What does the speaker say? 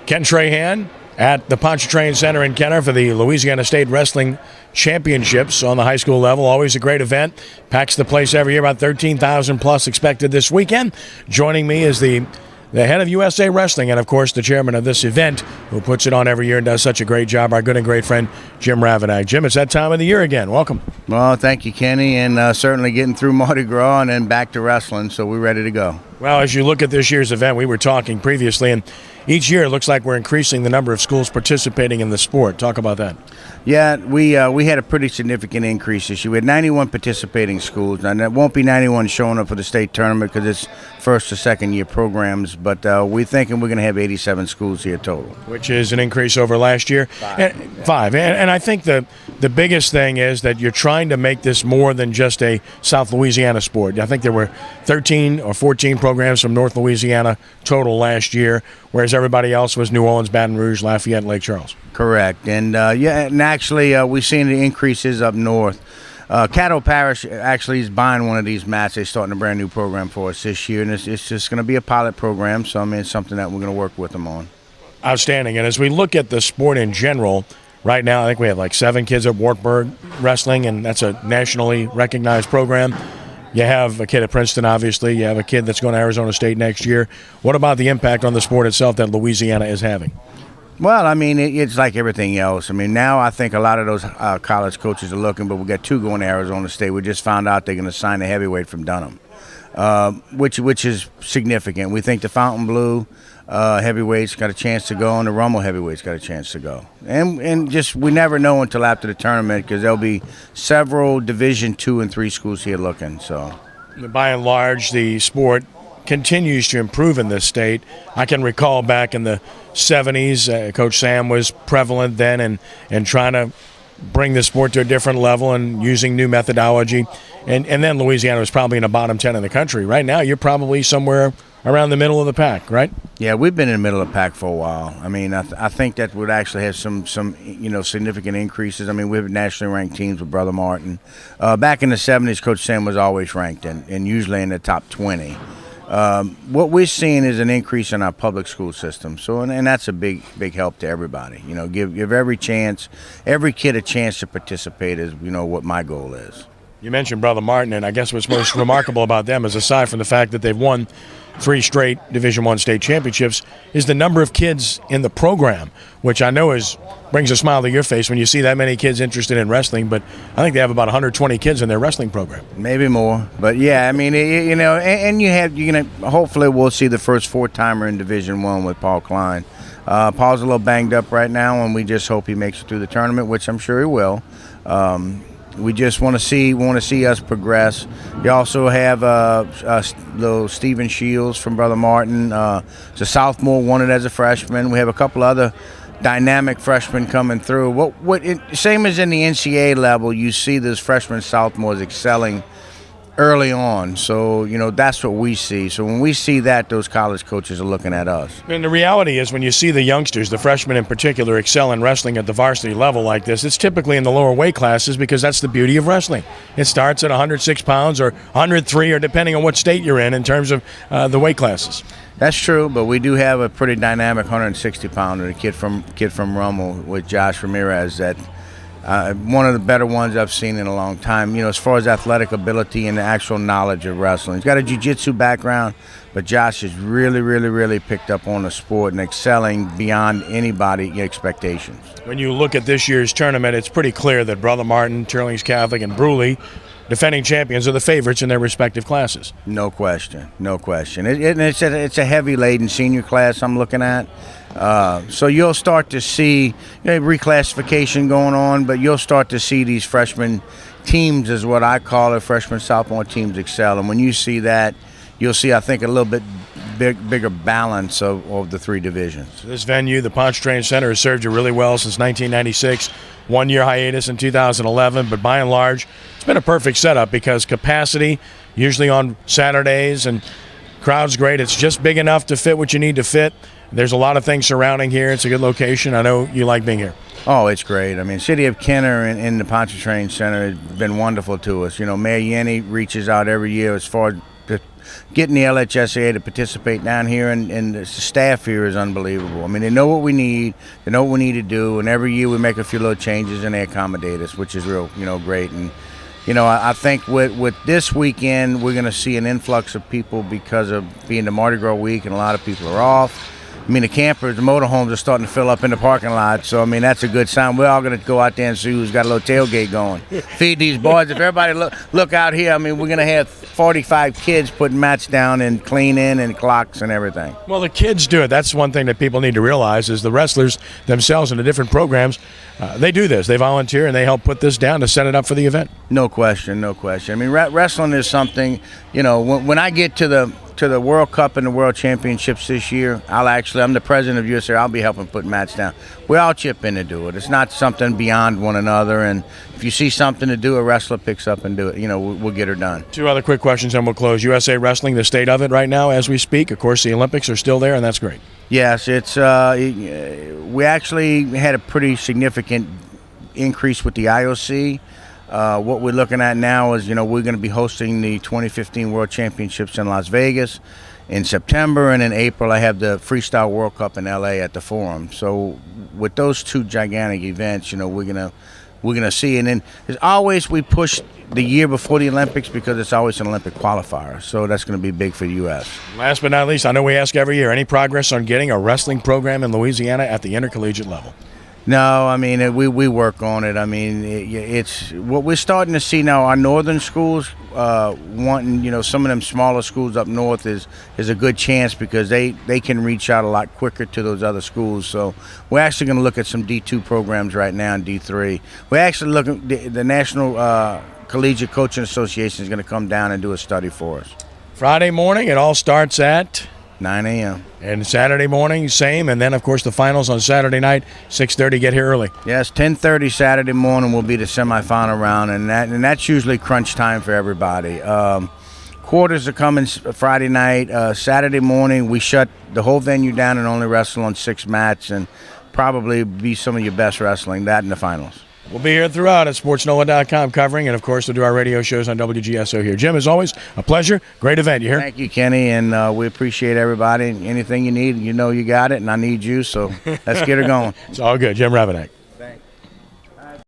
Ken Trahan at the Ponchartrain Center in Kenner for the Louisiana State Wrestling Championships on the high school level. Always a great event. Packs the place every year. About 13,000 plus expected this weekend. Joining me is the head of USA Wrestling and, of course, the chairman of this event who puts it on every year and does such a great job, our good and great friend, Jim Ravannack. Jim, it's that time of the year again. Welcome. Well, thank you, Kenny, and certainly getting through Mardi Gras and then back to wrestling, so we're ready to go. Well, as you look at this year's event, we were talking previously, and each year it looks like we're increasing the number of schools participating in the sport. Talk about that. Yeah, we had a pretty significant increase this year. We had 91 participating schools, and there won't be 91 showing up for the state tournament because it's first or second year programs, but we're thinking we're going to have 87 schools here total. Which is an increase over last year. Five. And I think the biggest thing is that you're trying to make this more than just a South Louisiana sport. I think there were 13 or 14 programs from North Louisiana total last year, whereas everybody else was New Orleans, Baton Rouge, Lafayette, and Lake Charles. Correct. And and actually we've seen the increases up north. Caddo Parish actually is buying one of these mats. They're starting a brand new program for us this year, and it's just going to be a pilot program, so I mean it's something that we're going to work with them on. Outstanding. And as we look at the sport in general, right now I think we have like 7 kids at Wartburg wrestling, and that's a nationally recognized program. You have a kid at Princeton, obviously. You have a kid that's going to Arizona State next year. What about the impact on the sport itself that Louisiana is having? Well, I mean, it's like everything else. I mean, now I think a lot of those college coaches are looking, but we got 2 going to Arizona State. We just found out they're going to sign a heavyweight from Dunham, which is significant. We think the Fontainebleau heavyweights got a chance to go, and the Rummel heavyweights got a chance to go. And just we never know until after the tournament because there'll be several Division II and III schools here looking. So, by and large, the sport continues to improve in this state. I can recall back in the 70s, Coach Sam was prevalent then and trying to bring the sport to a different level and using new methodology. And then Louisiana was probably in the bottom 10 in the country. Right now, you're probably somewhere around the middle of the pack, right? Yeah, we've been in the middle of the pack for a while. I mean, I think that would actually have some significant increases. I mean, we have nationally ranked teams with Brother Martin. Back in the 70s, Coach Sam was always ranked and usually in the top 20. What we're seeing is an increase in our public school system, so and that's a big help to everybody. You know, give every kid a chance to participate is what my goal is. You mentioned Brother Martin, and I guess what's most remarkable about them is, aside from the fact that they've won 3 straight Division I state championships, is the number of kids in the program, which I know brings a smile to your face when you see that many kids interested in wrestling. But I think they have about 120 kids in their wrestling program. Maybe more, but yeah, I mean, and hopefully we'll see the first 4-timer in Division I with Paul Klein. Paul's a little banged up right now, and we just hope he makes it through the tournament, which I'm sure he will. We just want to see us progress. You also have little Stephen Shields from Brother Martin. It's a sophomore, wanted as a freshman. We have a couple other dynamic freshmen coming through. Same as in the NCAA level, you see those freshmen, sophomores excelling early on. So, that's what we see. So when we see that, those college coaches are looking at us. And the reality is when you see the youngsters, the freshmen in particular, excel in wrestling at the varsity level like this, it's typically in the lower weight classes because that's the beauty of wrestling. It starts at 106 pounds or 103 or depending on what state you're in terms of the weight classes. That's true, but we do have a pretty dynamic 160-pounder, a kid from Rummel with Josh Ramirez that one of the better ones I've seen in a long time, as far as athletic ability and the actual knowledge of wrestling. He's got a jiu-jitsu background, but Josh has really, really, really picked up on the sport and excelling beyond anybody's expectations. When you look at this year's tournament, it's pretty clear that Brother Martin, Teurlings Catholic, and Bruley, defending champions, are the favorites in their respective classes. No question. It's a heavy-laden senior class I'm looking at. So you'll start to see reclassification going on, but you'll start to see these freshman teams, is what I call it, freshman sophomore teams excel. And when you see that, you'll see, I think, a little bit bigger balance of the 3 divisions. This venue, the Ponchartrain Center, has served you really well since 1996. 1-year hiatus in 2011, but by and large, it's been a perfect setup because capacity, usually on Saturdays, and crowd's great. It's just big enough to fit what you need to fit. There's a lot of things surrounding here. It's a good location. I know you like being here. Oh, it's great. I mean, City of Kenner and the Ponchartrain Center has been wonderful to us. Mayor Yenny reaches out every year as far as getting the LHSAA to participate down here, and the staff here is unbelievable. I mean, they know what we need, they know what we need to do, and every year we make a few little changes and they accommodate us, which is real, great. And I think with this weekend, we're going to see an influx of people because of being the Mardi Gras week, and a lot of people are off. I mean, the campers, the motorhomes are starting to fill up in the parking lot, so, I mean, that's a good sign. We're all going to go out there and see who's got a little tailgate going. Feed these boys. If everybody look out here, I mean, we're going to have 45 kids putting mats down and cleaning and clocks and everything. Well, the kids do it. That's one thing that people need to realize is the wrestlers themselves in the different programs, they do this. They volunteer and they help put this down to set it up for the event. No question, no question. I mean, wrestling is something, when I get to the World Cup and the World Championships this year, I'm the president of USA. I'll be helping put mats down. We all chip in to do it. It's not something beyond one another. And if you see something to do, a wrestler picks up and do it. We'll get her done. Two other quick questions and we'll close. USA Wrestling, the state of it right now as we speak. Of course, the Olympics are still there, and that's great. Yes, it's we actually had a pretty significant increase with the IOC. What we're looking at now is, we're going to be hosting the 2015 World Championships in Las Vegas in September, and in April I have the Freestyle World Cup in LA at the Forum. So with those two gigantic events, we're gonna see. And then as always, we push the year before the Olympics because it's always an Olympic qualifier. So that's going to be big for the U.S. Last but not least, I know we ask every year, any progress on getting a wrestling program in Louisiana at the intercollegiate level? No, I mean, we work on it. I mean, it's what we're starting to see now. Our northern schools wanting, some of them smaller schools up north is a good chance because they can reach out a lot quicker to those other schools. So we're actually going to look at some D2 programs right now and D3. We're actually looking, the National Collegiate Coaching Association is going to come down and do a study for us. Friday morning, it all starts at 9 a.m. And Saturday morning, same. And then, of course, the finals on Saturday night, 6:30. Get here early. Yes, 10:30 Saturday morning will be the semifinal round, and that's usually crunch time for everybody. Quarters are coming Friday night. Saturday morning, we shut the whole venue down and only wrestle on 6 mats, and probably be some of your best wrestling, that in the finals. We'll be here throughout at SportsNola.com covering, and, of course, we'll do our radio shows on WGSO here. Jim, as always, a pleasure. Great event. You here? Thank you, Kenny, and we appreciate everybody. Anything you need, you got it, and I need you, so let's get her going. It's all good. Jim Ravannack.